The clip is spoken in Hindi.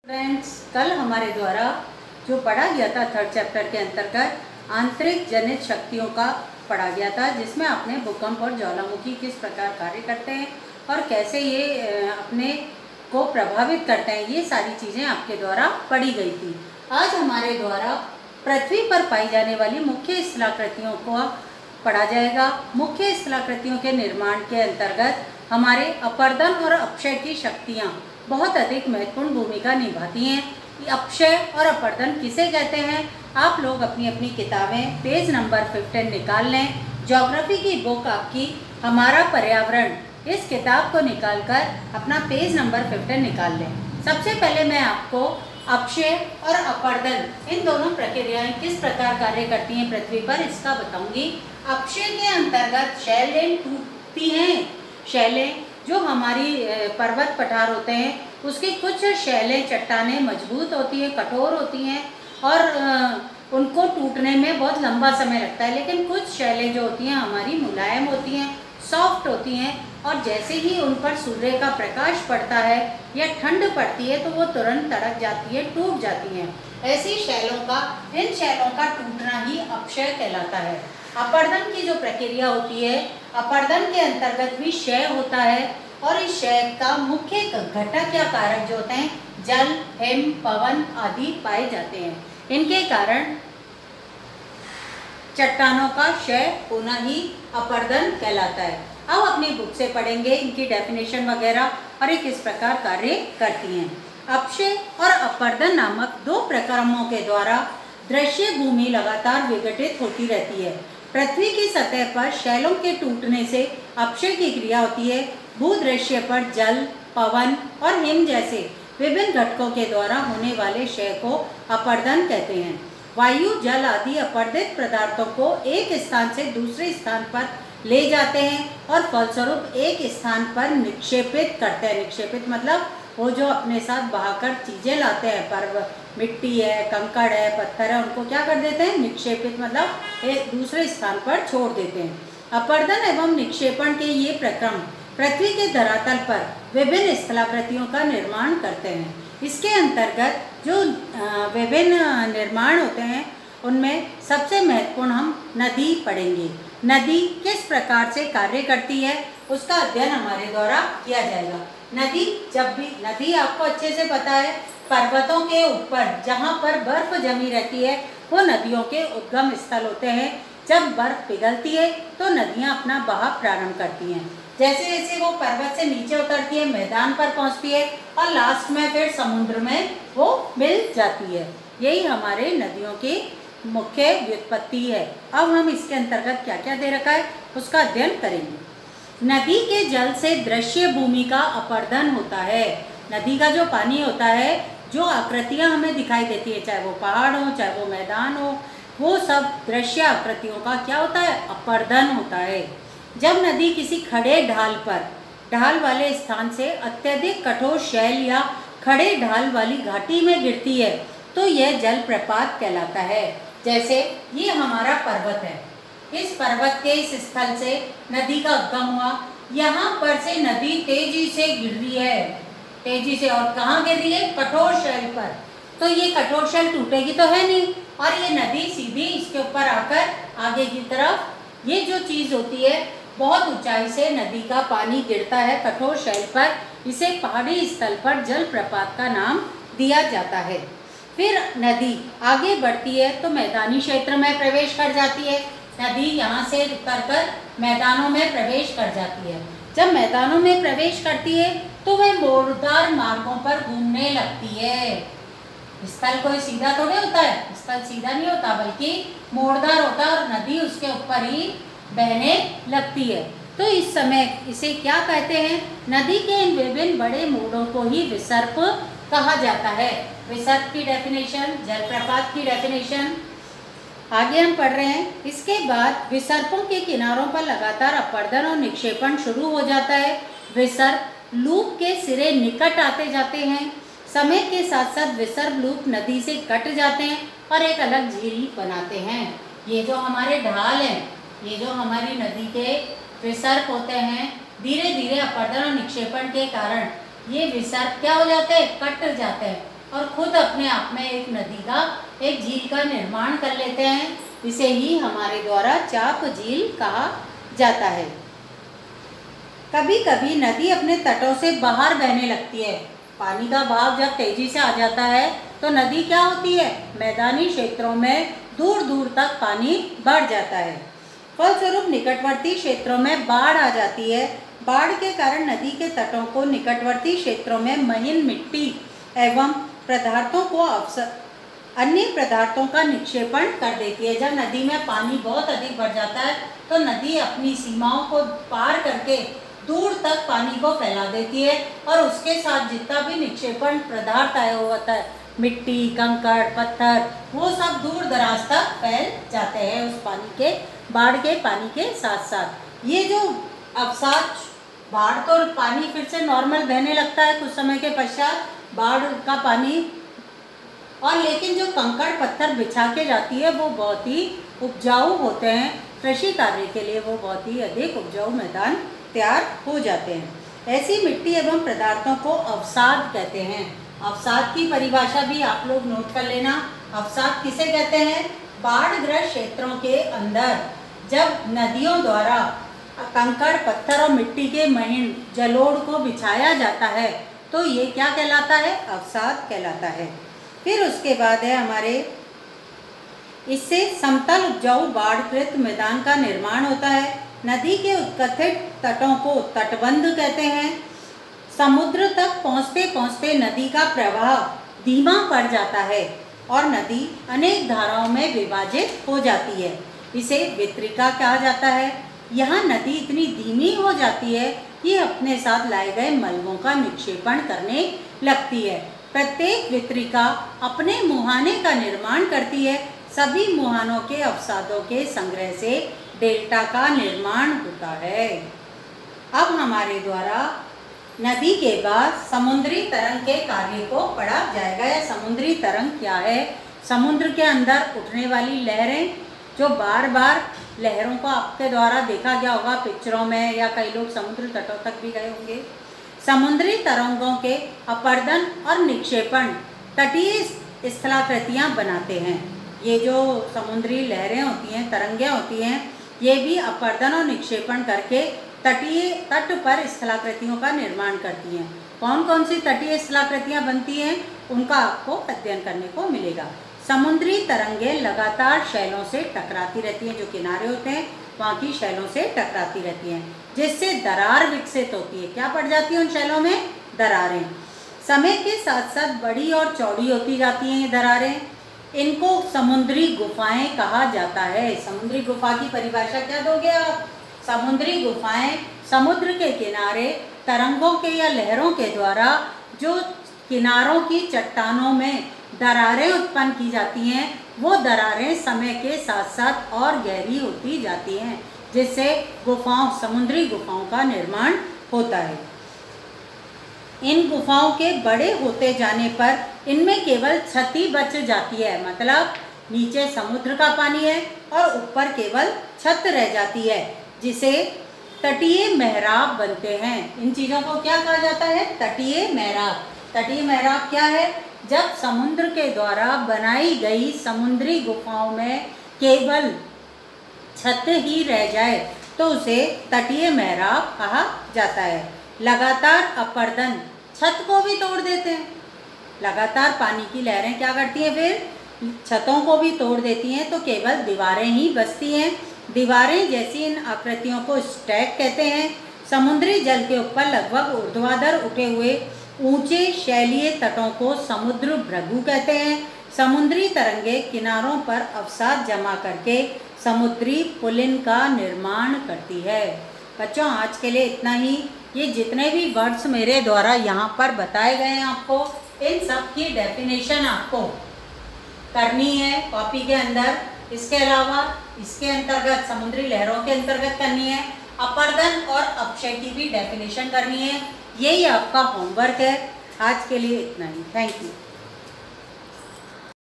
फ्रेंड्स, कल हमारे द्वारा जो पढ़ा गया था थर्ड चैप्टर के अंतर्गत आंतरिक जनित शक्तियों का पढ़ा गया था, जिसमें आपने भूकंप और ज्वालामुखी किस प्रकार कार्य करते हैं और कैसे ये अपने को प्रभावित करते हैं, ये सारी चीज़ें आपके द्वारा पढ़ी गई थी। आज हमारे द्वारा पृथ्वी पर पाई जाने वाली मुख्य स्थलाकृतियों को पढ़ा जाएगा। मुख्य स्थलाकृतियों के निर्माण के अंतर्गत हमारे अपर्दन और अपक्षय की शक्तियाँ बहुत अधिक महत्वपूर्ण भूमिका निभाती हैं। अपक्षय और अपर्दन किसे कहते हैं? आप लोग अपनी अपनी किताबें पेज नंबर 15 निकाल लें। ज्योग्राफी की बुक आपकी हमारा पर्यावरण, इस किताब को निकालकर अपना पेज नंबर 15 निकाल लें। सबसे पहले मैं आपको अपक्षय और अपर्दन इन दोनों प्रक्रियाएं किस प्रकार कार्य करती हैं पृथ्वी पर, इसका बताऊंगी। अपक्षय के अंतर्गत शैलें टूटती हैं। शैलें जो हमारी पर्वत पठार होते हैं उसकी कुछ शैलें चट्टानें मजबूत होती हैं, कठोर होती हैं और उनको टूटने में बहुत लंबा समय लगता है, लेकिन कुछ शैलें जो होती हैं हमारी मुलायम होती हैं, सॉफ्ट होती हैं और जैसे ही उन पर सूर्य का प्रकाश पड़ता है या ठंड पड़ती है तो वो तुरंत तड़क जाती है, टूट जाती हैं। ऐसी इन शैलों का टूटना ही अपक्षय कहलाता है। अपर्दन की जो प्रक्रिया होती है, अपर्दन के अंतर्गत भी क्षय होता है और इस क्षय का मुख्य घटक या कारक जो होते हैं जल, हिम, पवन आदि पाए जाते हैं। इनके कारण चट्टानों का क्षय होना ही अपर्दन कहलाता है। अब अपनी बुक से पढ़ेंगे इनकी डेफिनेशन वगैरह और ये किस प्रकार कार्य करती हैं। अपक्षय और अपर्दन नामक दो प्रक्रमों के द्वारा दृश्य भूमि लगातार विघटित होती रहती है। पृथ्वी की सतह पर शैलों के टूटने से अपक्षय की क्रिया होती है। भूदृश्य पर जल, पवन और हिम जैसे विभिन्न घटकों के द्वारा होने वाले क्षय को अपर्दन कहते हैं। वायु, जल आदि अपर्दित पदार्थों को एक स्थान से दूसरे स्थान पर ले जाते हैं और फलस्वरूप एक स्थान पर निक्षेपित करते हैं। निक्षेपित मतलब वो जो अपने साथ बहाकर चीज़ें लाते हैं, पर्वत, मिट्टी है, कंकड़ है, पत्थर है, उनको क्या कर देते हैं? निक्षेपित मतलब एक दूसरे स्थान पर छोड़ देते हैं। अपर्दन एवं निक्षेपण के ये प्रक्रम पृथ्वी के धरातल पर विभिन्न स्थलाकृतियों का निर्माण करते हैं। इसके अंतर्गत जो विभिन्न निर्माण होते हैं उनमें सबसे महत्वपूर्ण हम नदी पढ़ेंगे। नदी किस प्रकार से कार्य करती है उसका अध्ययन हमारे द्वारा किया जाएगा। नदी आपको अच्छे से पता है, पर्वतों के ऊपर जहाँ पर बर्फ जमी रहती है वो नदियों के उद्गम स्थल होते हैं। जब बर्फ पिघलती है तो नदियाँ अपना बहाव प्रारंभ करती हैं। जैसे जैसे वो पर्वत से नीचे उतरती है, मैदान पर पहुँचती है और लास्ट में फिर समुद्र में वो मिल जाती है। यही हमारे नदियों की मुख्य व्युत्पत्ति है। अब हम इसके अंतर्गत क्या क्या दे रखा है उसका अध्ययन करेंगे। नदी के जल से दृश्य भूमि का अपर्दन होता है। नदी का जो पानी होता है, जो आकृतियाँ हमें दिखाई देती है, चाहे वो पहाड़ हो चाहे वो मैदान हो, वो सब दृश्य आकृतियों का क्या होता है? अपर्दन होता है। जब नदी किसी खड़े ढाल वाले स्थान से अत्यधिक कठोर शैल या खड़े ढाल वाली घाटी में गिरती है तो यह जलप्रपात कहलाता है। जैसे ये हमारा पर्वत है, इस पर्वत के इस स्थल से नदी का उद्गम हुआ, यहाँ पर से नदी तेजी से गिर रही है, तेजी से, और कहाँ गिर रही है? कठोर शैल पर। तो ये कठोर शैल टूटेगी तो है नहीं और ये नदी सीधी इसके ऊपर आकर आगे की तरफ, ये जो चीज़ होती है बहुत ऊंचाई से नदी का पानी गिरता है कठोर शैल पर, इसे पहाड़ी स्थल पर जलप्रपात का नाम दिया जाता है। फिर नदी आगे बढ़ती है तो मैदानी क्षेत्र में प्रवेश कर जाती है। नदी यहाँ से उतरकर मैदानों में प्रवेश कर जाती है। जब मैदानों में प्रवेश करती है तो वह मोड़दार मार्गों पर घूमने लगती है। स्थल कोई सीधा थोड़े होता है, स्थल सीधा नहीं होता बल्कि मोड़दार होता है और नदी उसके ऊपर ही बहने लगती है। तो इस समय इसे क्या कहते हैं? नदी के इन विभिन्न बड़े मोड़ों को ही विसर्प कहा जाता है। विसर्प की डेफिनेशन, जलप्रपात की डेफिनेशन आगे हम पढ़ रहे हैं। इसके बाद विसर्पों के किनारों पर लगातार अपर्दन और निक्षेपण शुरू हो जाता है। विसर्प लूप के सिरे निकट आते जाते हैं। समय के साथ साथ विसर्प लूप नदी से कट जाते हैं और एक अलग झील बनाते हैं। ये जो हमारे ढाल हैं, ये जो हमारी नदी के विसर्प होते हैं, धीरे धीरे अपर्दन और निक्षेपण के कारण ये विसर्प क्या हो जाते हैं? कट जाते हैं और खुद अपने आप में एक नदी का, एक झील का निर्माण कर लेते हैं। इसे ही हमारे द्वारा चाप झील कहा जाता है। कभी कभी नदी अपने तटों से बाहर बहने लगती है। पानी का बहाव जब तेजी से आ जाता है तो नदी क्या होती है, मैदानी क्षेत्रों में दूर दूर तक पानी बढ़ जाता है। फलस्वरूप निकटवर्ती क्षेत्रों में बाढ़ आ जाती है। बाढ़ के कारण नदी के तटों को निकटवर्ती क्षेत्रों में महीन मिट्टी एवं पदार्थों को अन्य पदार्थों का निक्षेपण कर देती है। जब नदी में पानी बहुत अधिक बढ़ जाता है तो नदी अपनी सीमाओं को पार करके दूर तक पानी को फैला देती है और उसके साथ जितना भी निक्षेपण पदार्थ आया हुआ होता है, मिट्टी, कंकड़, पत्थर, वो सब दूर दराज तक फैल जाते हैं उस पानी के, बाढ़ के पानी के साथ साथ। ये जो अवसाद, बाढ़ तो पानी फिर से नॉर्मल बहने लगता है कुछ समय के पश्चात, बाढ़ का पानी, और लेकिन जो कंकड़ पत्थर बिछा के जाती है वो बहुत ही उपजाऊ होते हैं। कृषि कार्य के लिए वो बहुत ही अधिक उपजाऊ मैदान तैयार हो जाते हैं। ऐसी मिट्टी एवं पदार्थों को अवसाद कहते हैं। अवसाद की परिभाषा भी आप लोग नोट कर लेना। अवसाद किसे कहते हैं? बाढ़ग्रस्त क्षेत्रों के अंदर जब नदियों द्वारा कंकड़, पत्थर और मिट्टी के महीन जलोढ़ को बिछाया जाता है तो ये क्या कहलाता है? अवसाद कहलाता है। फिर उसके बाद है हमारे, इससे समतल उपजाऊ बाढ़कृत मैदान का निर्माण होता है। नदी के उत्कथित तटों को तटबंध कहते हैं। समुद्र तक पहुँचते पहुँचते नदी का प्रवाह धीमा पड़ जाता है और नदी अनेक धाराओं में विभाजित हो जाती है। इसे वितरिका कहा जाता है। यहाँ नदी इतनी धीमी हो जाती है कि अपने साथ लाए गए मलबों का निक्षेपण करने लगती है। प्रत्येक वितरिका अपने मुहाने का निर्माण करती है। सभी मुहानों के अवसादों के संग्रह से डेल्टा का निर्माण होता है। अब हमारे द्वारा नदी के बाद समुद्री तरंग के कार्य को पढ़ा जाएगा। या समुद्री तरंग क्या है? समुद्र के अंदर उठने वाली लहरें, जो बार बार लहरों को आपके द्वारा देखा गया होगा पिक्चरों में, या कई लोग समुद्र तटों तक भी गए होंगे। समुद्री तरंगों के अपर्दन और निक्षेपण तटीय स्थलाकृतियाँ बनाते हैं। ये जो समुद्री लहरें होती हैं, तरंगें होती हैं, ये भी अपर्दन और निक्षेपण करके तटीय तट पर स्थलाकृतियों का निर्माण करती हैं। कौन कौन सी तटीय स्थलाकृतियाँ बनती हैं उनका आपको अध्ययन करने को मिलेगा। समुद्री तरंगें लगातार शैलों से टकराती रहती हैं, जो किनारे होते हैं वहाँ की शैलों से टकराती रहती हैं, जिससे दरार विकसित होती है। क्या पड़ जाती है उन शैलों में? दरारें। समय के साथ साथ बड़ी और चौड़ी होती जाती हैं ये दरारें। इनको समुद्री गुफाएं कहा जाता है। समुद्री गुफा की परिभाषा क्या दोगे आप? समुद्री गुफाएं समुद्र के किनारे तरंगों के या लहरों के द्वारा जो किनारों की चट्टानों में दरारें उत्पन्न की जाती हैं, वो दरारें समय के साथ साथ और गहरी होती जाती हैं, जिससे गुफाओं, समुद्री गुफाओं का निर्माण होता है। इन गुफाओं के बड़े होते जाने पर इनमें केवल छत बच जाती है, मतलब नीचे समुद्र का पानी है और ऊपर केवल छत रह जाती है, जिसे तटीय मेहराब बनते हैं। इन चीज़ों को क्या कहा जाता है? तटीय मेहराब। तटीय मेहराब क्या है? जब समुद्र के द्वारा बनाई गई समुद्री गुफाओं में केवल छत ही रह जाए तो उसे तटीय मेहराब कहा जाता है। लगातार अपर्दन छत को भी तोड़ देते हैं। लगातार पानी की लहरें क्या करती हैं? फिर छतों को भी तोड़ देती हैं, तो केवल दीवारें ही बचती हैं। दीवारें जैसी इन आकृतियों को स्टैक कहते हैं। समुद्री जल के ऊपर लगभग ऊर्ध्वाधर उठे हुए ऊंचे शैलीय तटों को समुद्र भृगु कहते हैं। समुद्री तरंगे किनारों पर अवसाद जमा करके समुद्री पुलिन का निर्माण करती है। बच्चों, आज के लिए इतना ही। ये जितने भी वर्ड्स मेरे द्वारा यहाँ पर बताए गए हैं आपको, इन सब की डेफिनेशन आपको करनी है कॉपी के अंदर। इसके अलावा इसके अंतर्गत समुद्री लहरों के अंतर्गत करनी है। अपर्दन और अपक्षय की भी डेफिनेशन करनी है। यही आपका होमवर्क है। आज के लिए इतना ही। Thank you.